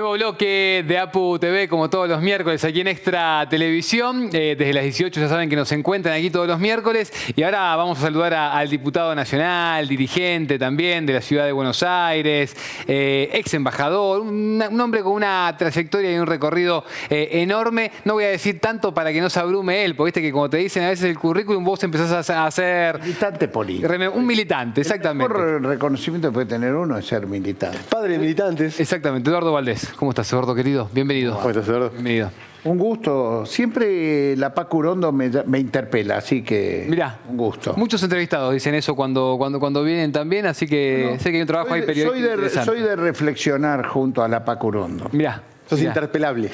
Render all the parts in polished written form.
Nuevo bloque de APU TV, como todos los miércoles, aquí en Extra Televisión. Desde las 18 ya saben que nos encuentran aquí todos los miércoles. Y ahora vamos a saludar al diputado nacional, dirigente también de la ciudad de Buenos Aires, ex embajador, un hombre con una trayectoria y un recorrido enorme. No voy a decir tanto para que no se abrume él, porque viste que como te dicen a veces el currículum, vos empezás a ser... Militante político. Un militante, exactamente. El mejor reconocimiento que puede tener uno es ser militante. Padre de militantes. Exactamente. Eduardo Valdés. ¿Cómo estás, Eduardo, querido? Bienvenido. ¿Cómo estás, Eduardo? Bienvenido. Un gusto. Siempre la Paco Urondo me interpela, así que Mirá, un gusto. Muchos entrevistados dicen eso cuando vienen también, así que sé que hay un trabajo ahí periodístico interesante. Soy de reflexionar junto a la Paco Urondo. Mirá. Sos interpelable.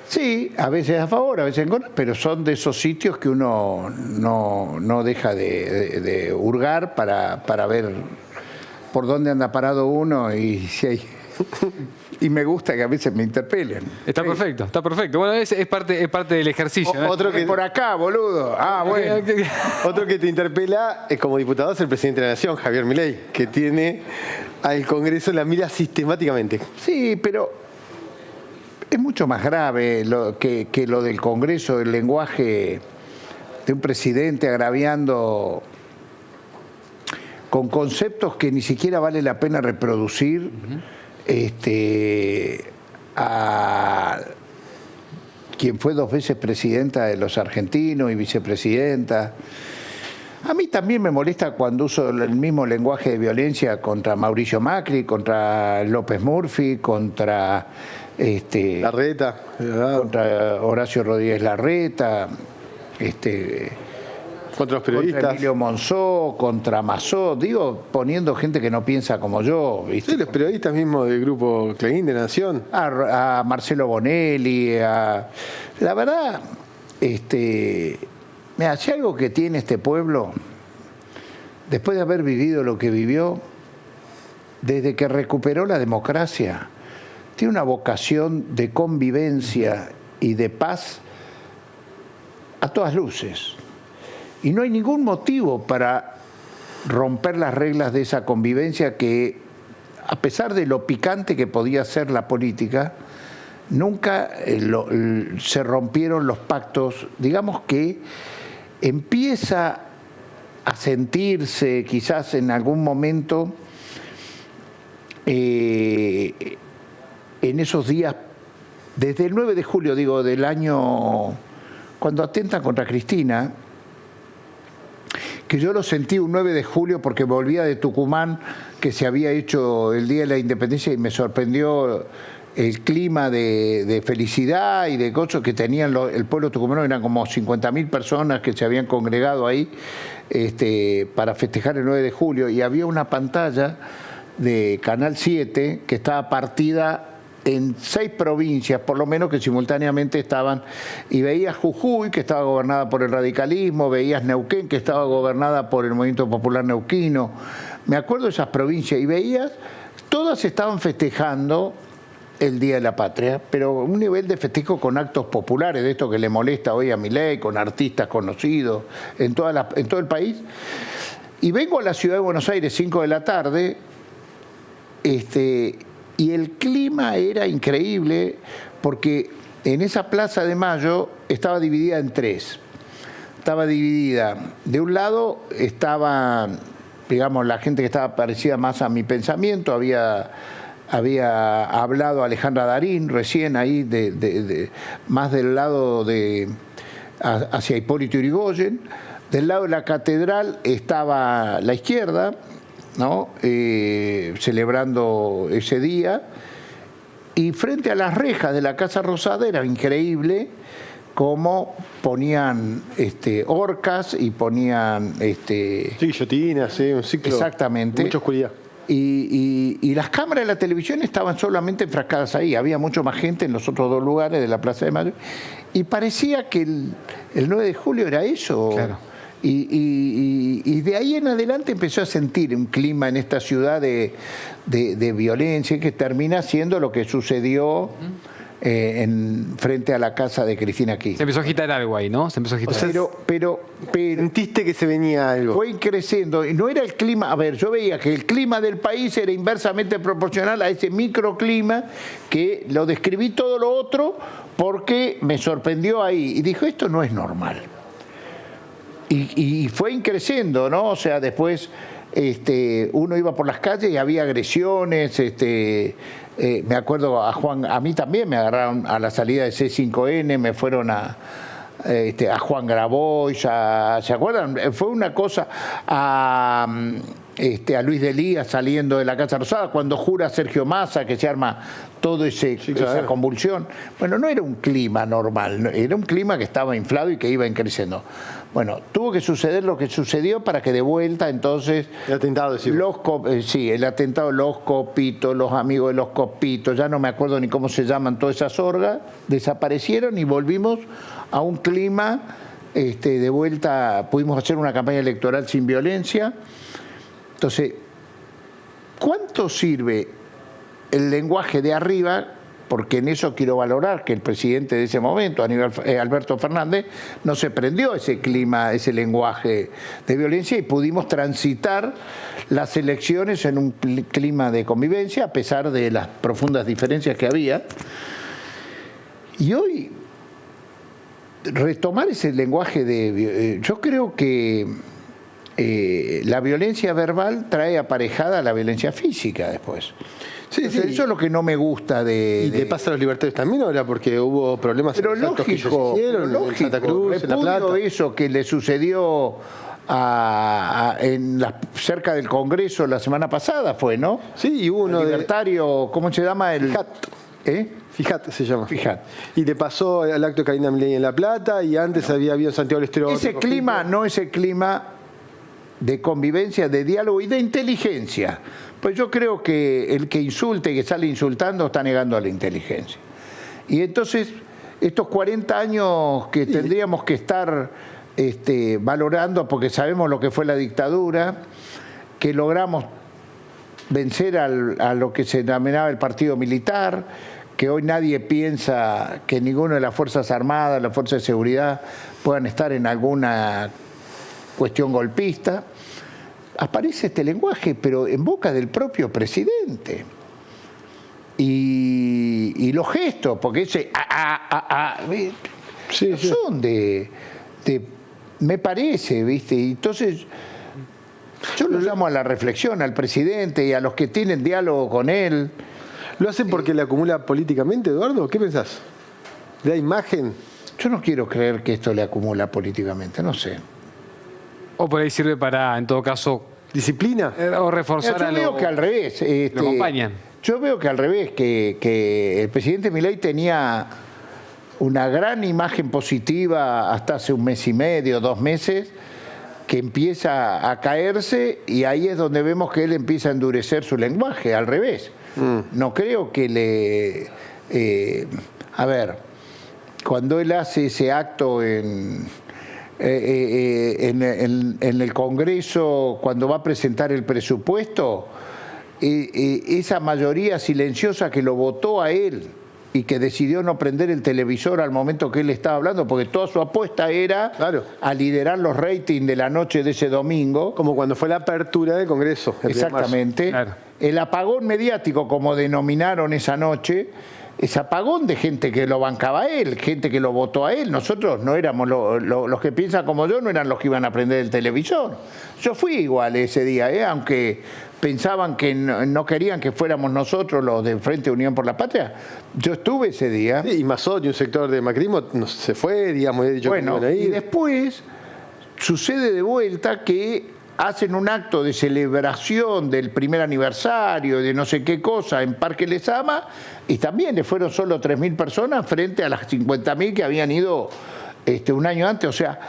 Sí, a veces a favor, a veces en contra, pero son de esos sitios que uno no deja de hurgar para ver por dónde anda parado uno y si hay... Y me gusta que a veces me interpelen. Está perfecto, está perfecto. Bueno, es parte del ejercicio. ¿no? Otro que por acá, boludo. Ah, bueno. Otro que te interpela como diputado es el presidente de la Nación, Javier Milei, que tiene al Congreso la mira sistemáticamente. Sí, pero es mucho más grave que lo del Congreso, el lenguaje de un presidente agraviando con conceptos que ni siquiera vale la pena reproducir. A quien fue 2 veces presidenta de los argentinos y vicepresidenta. A mí también me molesta cuando uso el mismo lenguaje de violencia contra Mauricio Macri, contra López Murphy, contra Larreta, contra Horacio Rodríguez Larreta, contra los periodistas. Contra Emilio Monzó, contra Mazó, digo, poniendo gente que no piensa como yo. ¿Viste? Sí, los periodistas mismos del grupo Clarín de Nación. A Marcelo Bonelli, la verdad, mira, si algo que tiene este pueblo, después de haber vivido lo que vivió, desde que recuperó la democracia, tiene una vocación de convivencia y de paz a todas luces. Y no hay ningún motivo para romper las reglas de esa convivencia que, a pesar de lo picante que podía ser la política, nunca se rompieron los pactos. Digamos que empieza a sentirse quizás en algún momento en esos días, desde el 9 de julio, digo, del año, cuando atentan contra Cristina, que yo lo sentí un 9 de julio porque volvía de Tucumán, que se había hecho el Día de la Independencia, y me sorprendió el clima de felicidad y de gozo que tenían el pueblo tucumano. Eran como 50.000 personas que se habían congregado ahí para festejar el 9 de julio, y había una pantalla de Canal 7 que estaba partida en 6 provincias, por lo menos, que simultáneamente estaban, y veías Jujuy, que estaba gobernada por el radicalismo, veías Neuquén, que estaba gobernada por el Movimiento Popular Neuquino. Me acuerdo de esas provincias, y veías, todas estaban festejando el Día de la Patria, pero un nivel de festejo con actos populares, de esto que le molesta hoy a Milei, con artistas conocidos en todo el país. Y vengo a la ciudad de Buenos Aires, 5 de la tarde, y el clima era increíble porque en esa Plaza de Mayo estaba dividida en 3. Estaba dividida, de un lado estaba, digamos, la gente que estaba parecida más a mi pensamiento. Había hablado Alejandra Darín recién ahí, más del lado hacia Hipólito Yrigoyen. Del lado de la catedral estaba la izquierda, ¿no? Celebrando ese día, y frente a las rejas de la Casa Rosada era increíble cómo ponían orcas y ponían sí, guillotinas, sí, un ciclo. Exactamente. Mucha oscuridad. Y las cámaras de la televisión estaban solamente enfrascadas ahí. Había mucho más gente en los otros 2 lugares de la Plaza de Mayo, y parecía que el 9 de julio era eso. Claro. Y de ahí en adelante empezó a sentir un clima en esta ciudad de violencia, que termina siendo lo que sucedió frente a la casa de Cristina Kirchner. Se empezó a agitar algo ahí, ¿no? Se empezó a agitar. Pero Sentiste que se venía algo. fue creciendo, y no era el clima, a ver, yo veía que el clima del país era inversamente proporcional a ese microclima, que lo describí todo lo otro porque me sorprendió ahí, y dijo, esto no es normal. Y fue creciendo, ¿no? O sea, después uno iba por las calles y había agresiones, me acuerdo a mí también me agarraron a la salida de C5N, me fueron a Juan Grabois, ¿se acuerdan? Fue una cosa a Luis Delía saliendo de la Casa Rosada, cuando jura Sergio Massa, que se arma todo esa convulsión. Bueno, no era un clima normal, era un clima que estaba inflado y que iba creciendo. Bueno, tuvo que suceder lo que sucedió para que de vuelta entonces... El atentado, sí, el atentado, los copitos, los amigos de los copitos, ya no me acuerdo ni cómo se llaman todas esas orgas, desaparecieron y volvimos a un clima de vuelta, pudimos hacer una campaña electoral sin violencia. Entonces, ¿cuánto sirve el lenguaje de arriba? Porque en eso quiero valorar que el presidente de ese momento, Alberto Fernández, no se prendió ese clima, ese lenguaje de violencia, y pudimos transitar las elecciones en un clima de convivencia, a pesar de las profundas diferencias que había. Y hoy, retomar ese lenguaje yo creo que la violencia verbal trae aparejada la violencia física después. Sí, sí. Eso es lo que no me gusta ¿Y te pasa a los libertarios también ahora? Porque hubo problemas pero en los actos que ellos hicieron, en Santa Cruz, en La Plata. Eso que le sucedió cerca del Congreso la semana pasada fue, ¿no? Sí, y hubo uno libertario, ¿cómo se llama? Fijat se llama. Fijat. Y le pasó al acto de Karina Milei en La Plata, y antes había habido en Santiago del Estero. Ese clima no es el clima de convivencia, de diálogo y de inteligencia. Pues yo creo que el que insulte, que sale insultando, está negando a la inteligencia. Y entonces, estos 40 años que tendríamos que estar valorando, porque sabemos lo que fue la dictadura, que logramos vencer a lo que se denominaba el partido militar, que hoy nadie piensa que ninguno de las Fuerzas Armadas, las Fuerzas de Seguridad, puedan estar en alguna cuestión golpista. Aparece este lenguaje, pero en boca del propio presidente. Y los gestos, porque ese sí, son me parece, ¿viste? Y entonces yo lo llamo a la reflexión al presidente y a los que tienen diálogo con él. ¿Lo hacen porque le acumula políticamente, Eduardo? ¿Qué pensás? ¿De la imagen? Yo no quiero creer que esto le acumula políticamente, no sé. O por ahí sirve para, en todo caso, ¿disciplina? O reforzar a Yo veo que al revés. lo acompañan. Yo veo que al revés, que el presidente Milei tenía una gran imagen positiva hasta hace un mes y medio, 2 meses, que empieza a caerse, y ahí es donde vemos que él empieza a endurecer su lenguaje, al revés. No creo que a ver, cuando él hace ese acto en el Congreso, cuando va a presentar el presupuesto, esa mayoría silenciosa que lo votó a él y que decidió no prender el televisor al momento que él estaba hablando, porque toda su apuesta era a liderar los ratings de la noche de ese domingo. Como cuando fue la apertura del Congreso. Exactamente. Claro. El apagón mediático, como denominaron esa noche, ese apagón de gente que lo bancaba a él, gente que lo votó a él. Nosotros no éramos, los que piensan como yo, no eran los que iban a prender el televisor. Yo fui igual ese día, aunque pensaban que no querían que fuéramos nosotros los de Frente Unión por la Patria. Yo estuve ese día. Sí, y Mazzot y un sector de macrismo se fue, digamos, he dicho bueno, y después sucede de vuelta que hacen un acto de celebración del primer aniversario, de no sé qué cosa, en Parque Lezama, y también le fueron solo 3.000 personas frente a las 50.000 que habían ido un año antes. O sea,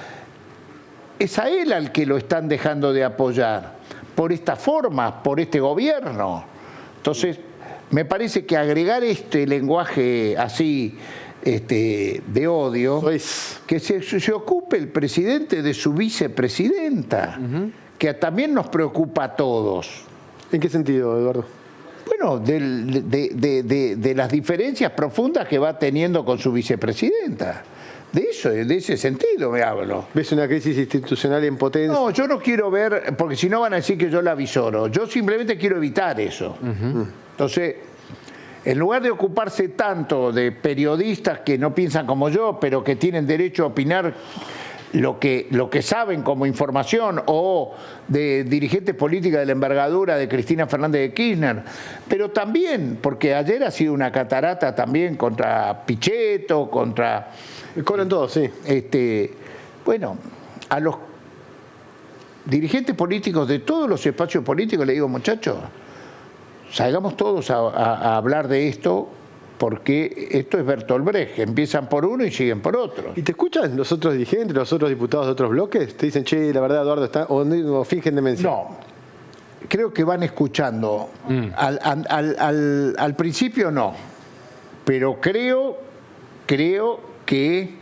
es a él al que lo están dejando de apoyar, por esta forma, por este gobierno. Entonces, me parece que agregar este lenguaje así de odio, que se ocupe el presidente de su vicepresidenta, que también nos preocupa a todos. ¿En qué sentido, Eduardo? Bueno, de las diferencias profundas que va teniendo con su vicepresidenta. De ese sentido me hablo. ¿Ves una crisis institucional en potencia? No, yo no quiero ver, porque si no van a decir que yo la avisoro. Yo simplemente quiero evitar eso. Entonces, en lugar de ocuparse tanto de periodistas que no piensan como yo, pero que tienen derecho a opinar lo que saben como información, o de dirigentes políticas de la envergadura de Cristina Fernández de Kirchner, pero también, porque ayer ha sido una catarata también contra Pichetto, contra... Cobran todos, sí. Bueno, a los dirigentes políticos de todos los espacios políticos le digo, muchachos, salgamos todos a hablar de esto, porque esto es Bertolt Brecht, empiezan por uno y siguen por otro. ¿Y te escuchan los otros dirigentes, los otros diputados de otros bloques? ¿Te dicen, che, la verdad, Eduardo, está o fingen demencia? No, creo que van escuchando. Al principio no, pero creo que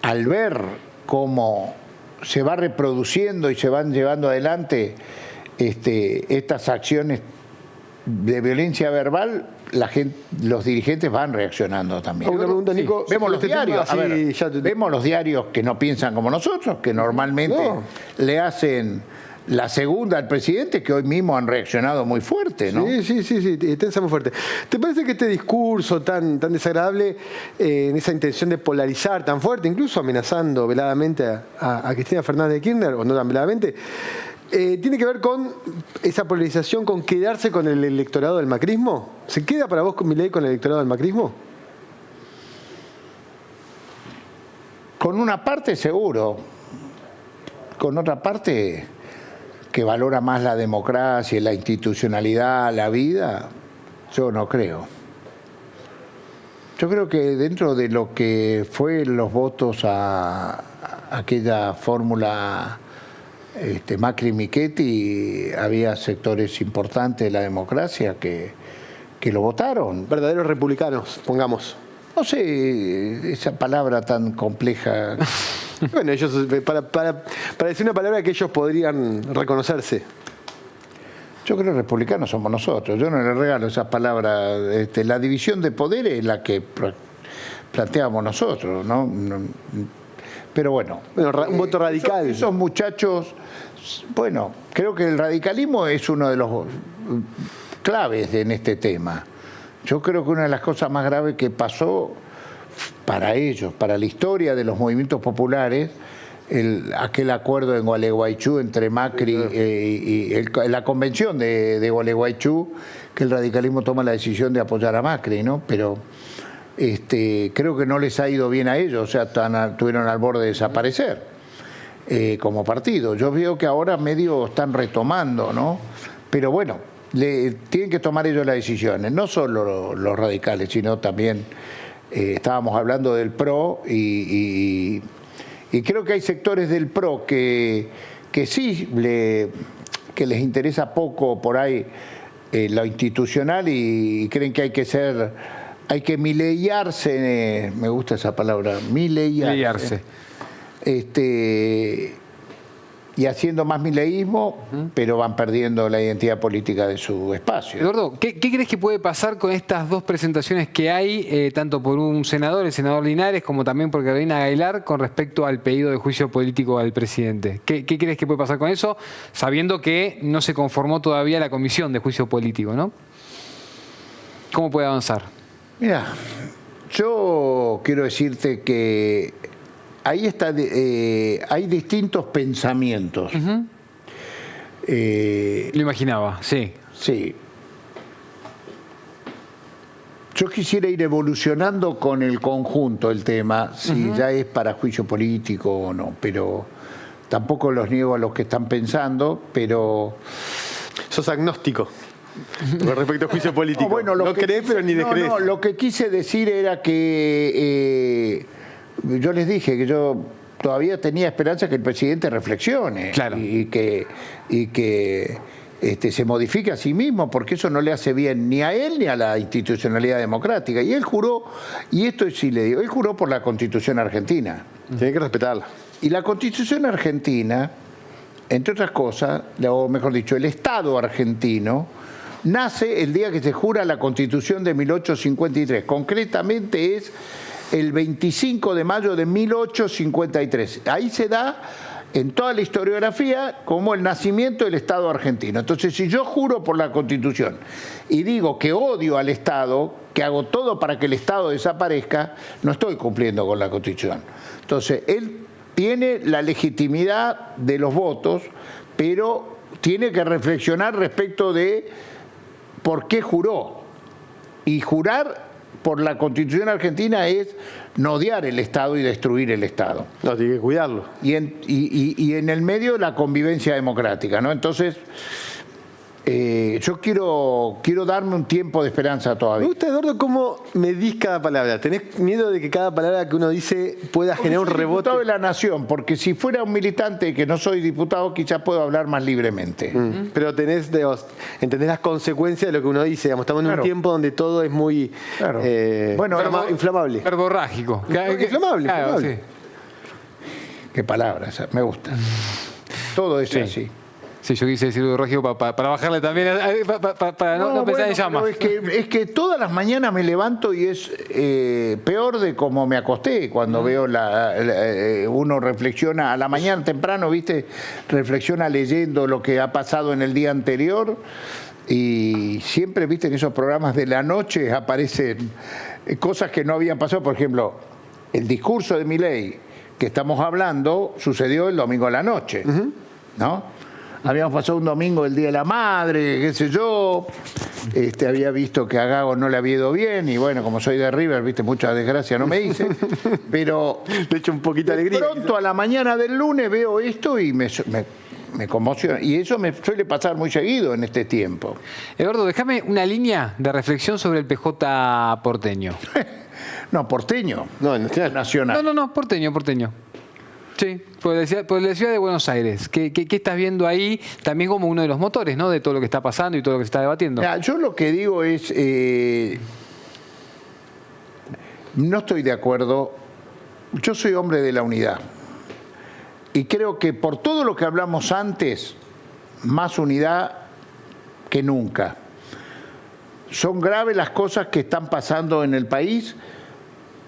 al ver cómo se va reproduciendo y se van llevando adelante estas acciones de violencia verbal, los dirigentes van reaccionando también. Una pregunta, Nico. Vemos los diarios, tema, vemos los diarios que no piensan como nosotros, que normalmente le hacen la segunda al presidente, que hoy mismo han reaccionado muy fuerte, ¿no? Sí, tensa muy fuerte. ¿Te parece que este discurso tan desagradable, en esa intención de polarizar tan fuerte, incluso amenazando veladamente a Cristina Fernández de Kirchner, o no tan veladamente, tiene que ver con esa polarización, con quedarse con el electorado del macrismo? ¿Se queda para vos, Milei, con el electorado del macrismo? Con una parte seguro, con otra parte que valora más la democracia, la institucionalidad, la vida, yo no creo. Yo creo que dentro de lo que fue los votos a aquella fórmula Macri-Michetti, había sectores importantes de la democracia que lo votaron. Verdaderos republicanos, pongamos. No sé, esa palabra tan compleja. Bueno, ellos, para decir una palabra que ellos podrían reconocerse. Yo creo que republicanos somos nosotros. Yo no le regalo esas palabras. La división de poderes es la que planteamos nosotros, ¿no? Pero bueno, un voto radical. Esos muchachos, bueno, creo que el radicalismo es uno de los claves en este tema. Yo creo que una de las cosas más graves que pasó para ellos, para la historia de los movimientos populares, aquel acuerdo en Gualeguaychú entre Macri y la convención de Gualeguaychú, que el radicalismo toma la decisión de apoyar a Macri, ¿no? Pero creo que no les ha ido bien a ellos, o sea, estuvieron al borde de desaparecer como partido. Yo veo que ahora medio están retomando, ¿no? Pero bueno, tienen que tomar ellos las decisiones, no solo los radicales, sino también, estábamos hablando del PRO y creo que hay sectores del PRO que sí, que les interesa poco por ahí lo institucional y creen que hay que mileiarse, me gusta esa palabra, mileiarse. Y haciendo más mileísmo, pero van perdiendo la identidad política de su espacio. Eduardo, ¿qué crees que puede pasar con estas dos presentaciones que hay, tanto por un senador, el senador Linares, como también por Carolina Gaylar, con respecto al pedido de juicio político al presidente? ¿Qué crees que puede pasar con eso, sabiendo que no se conformó todavía la comisión de juicio político, ¿no? ¿Cómo puede avanzar? Mira, yo quiero decirte que ahí hay distintos pensamientos. Lo imaginaba, sí. Sí. Yo quisiera ir evolucionando con el conjunto del tema, si ya es para juicio político o no, pero tampoco los niego a los que están pensando, pero... Sos agnóstico con respecto a juicio político. No crees, pero ni descrees. No, lo que quise decir era que... yo les dije que yo todavía tenía esperanza que el presidente reflexione, claro, y que se modifique a sí mismo, porque eso no le hace bien ni a él ni a la institucionalidad democrática. Y él juró, y esto sí le digo, él juró por la Constitución argentina. Tiene que respetarla. Y la Constitución argentina, entre otras cosas, o mejor dicho, el Estado argentino nace el día que se jura la Constitución de 1853. Concretamente es el 25 de mayo de 1853. Ahí se da en toda la historiografía como el nacimiento del Estado argentino. Entonces, si yo juro por la Constitución y digo que odio al Estado, que hago todo para que el Estado desaparezca, no estoy cumpliendo con la Constitución. Entonces, él tiene la legitimidad de los votos, pero tiene que reflexionar respecto de por qué juró. Y jurar por la Constitución argentina es no odiar el Estado y destruir el Estado. No, tiene que cuidarlo. Y en el medio la convivencia democrática, ¿no? Entonces, yo quiero darme un tiempo de esperanza todavía. Me gusta, Eduardo, cómo medís cada palabra. ¿Tenés miedo de que cada palabra que uno dice pueda generar un rebote? Diputado de la Nación, porque si fuera un militante que no soy diputado, quizás puedo hablar más libremente. Pero entendés las consecuencias de lo que uno dice. Digamos, estamos en un tiempo donde todo es muy inflamable. Verborrágico. Inflamable. Claro, sí. Qué palabras, me gusta. Todo es así. Sí, yo quise decir verborrágico para bajarle también, para no pensar en llamas. Es que todas las mañanas me levanto y es peor de como me acosté cuando veo uno reflexiona a la mañana temprano, ¿viste? Reflexiona leyendo lo que ha pasado en el día anterior y siempre, ¿viste? En esos programas de la noche aparecen cosas que no habían pasado. Por ejemplo, el discurso de Milei que estamos hablando sucedió el domingo a la noche, ¿no? Habíamos pasado un domingo el Día de la Madre, qué sé yo. Había visto que a Gago no le había ido bien y bueno, como soy de River, viste, mucha desgracia no me hice. Pero le echo un poquito de alegría. Pronto a la mañana del lunes veo esto y me conmociona. Y eso me suele pasar muy seguido en este tiempo. Eduardo, déjame una línea de reflexión sobre el PJ porteño. No, porteño. No, nacional. No, porteño. Sí, por la ciudad de Buenos Aires. ¿Qué estás viendo ahí? También como uno de los motores, ¿no? De todo lo que está pasando y todo lo que se está debatiendo. Mira, yo lo que digo es, no estoy de acuerdo. Yo soy hombre de la unidad. Y creo que por todo lo que hablamos antes, más unidad que nunca. Son graves las cosas que están pasando en el país,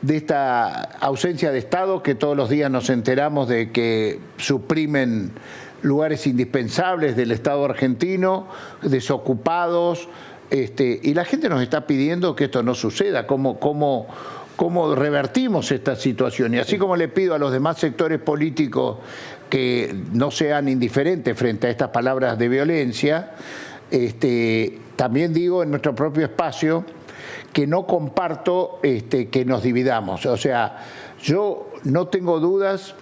de esta ausencia de Estado que todos los días nos enteramos de que suprimen lugares indispensables del Estado argentino, desocupados, y la gente nos está pidiendo que esto no suceda, cómo revertimos esta situación. Y así como le pido a los demás sectores políticos que no sean indiferentes frente a estas palabras de violencia, también digo en nuestro propio espacio que no comparto que nos dividamos. O sea, yo no tengo dudas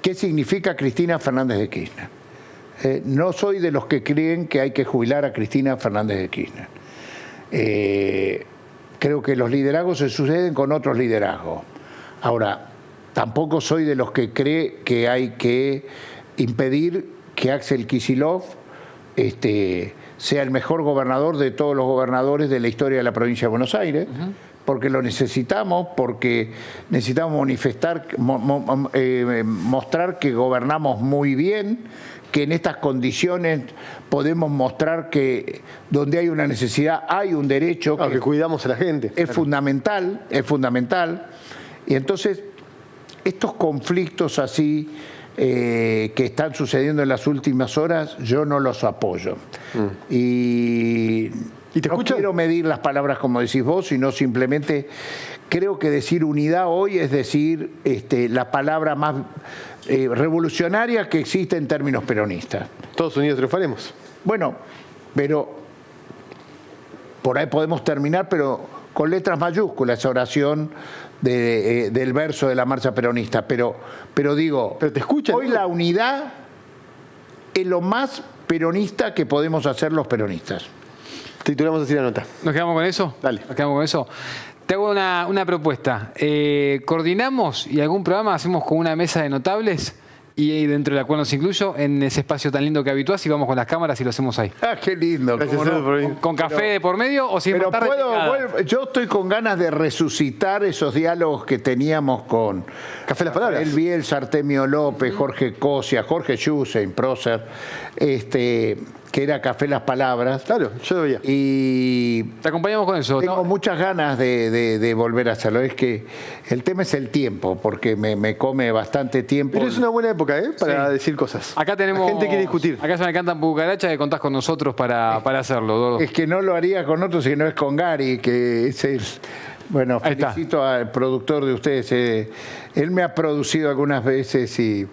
qué significa Cristina Fernández de Kirchner. No soy de los que creen que hay que jubilar a Cristina Fernández de Kirchner. Creo que los liderazgos se suceden con otros liderazgos. Ahora, tampoco soy de los que cree que hay que impedir que Axel Kicillof sea el mejor gobernador de todos los gobernadores de la historia de la provincia de Buenos Aires, porque lo necesitamos, porque necesitamos mostrar que gobernamos muy bien, que en estas condiciones podemos mostrar que donde hay una necesidad hay un derecho. Que cuidamos a la gente. Es fundamental, es fundamental. Y entonces, estos conflictos así que están sucediendo en las últimas horas, yo no los apoyo. Y te no quiero medir las palabras como decís vos, sino simplemente creo que decir unidad hoy es decir la palabra más revolucionaria que existe en términos peronistas. Todos unidos triunfaremos. Bueno, pero por ahí podemos terminar, pero con letras mayúsculas, esa oración del verso de la marcha peronista. Pero digo, pero te escuchan, hoy la unidad es lo más peronista que podemos hacer los peronistas. Titulamos así la nota. ¿Nos quedamos con eso? Dale. Nos quedamos con eso. Te hago una propuesta. ¿Coordinamos y algún programa hacemos con una mesa de notables? Y dentro de la cual nos incluyo en ese espacio tan lindo que habituás y vamos con las cámaras y lo hacemos ahí. Ah, qué lindo. ¿Con café de por medio o sin pero yo estoy con ganas de resucitar esos diálogos que teníamos con Café Las Palabras. El Bielsa, Artemio López, Jorge Cosia, Jorge Schusen, Prócer. que era Café Las Palabras. Claro, yo lo veía. Y Te acompañamos con eso. tengo muchas ganas de volver a hacerlo. Es que el tema es el tiempo, porque me come bastante tiempo. Pero es una buena época, para Sí. decir cosas. Acá tenemos... La gente quiere discutir. Acá se me encantan cucarachas que contás con nosotros para hacerlo, Eduardo. Es que no lo haría con otros si no es con Gary, que es el... Bueno, Ahí está. felicito al productor de ustedes. Él me ha producido algunas veces y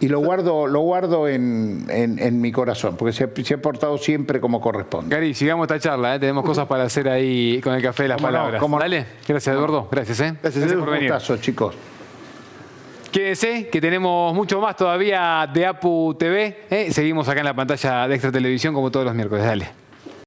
lo guardo en mi corazón, porque se ha portado siempre como corresponde. Gary, sigamos esta charla, tenemos cosas para hacer ahí con el café de las ¿Cómo no? palabras. ¿Cómo no? Dale, gracias Eduardo, gracias. Gracias Edu. por venir. Un gustazo, chicos. Quédense, que tenemos mucho más todavía de APU TV. Seguimos acá en la pantalla de Extra Televisión como todos los miércoles. Dale.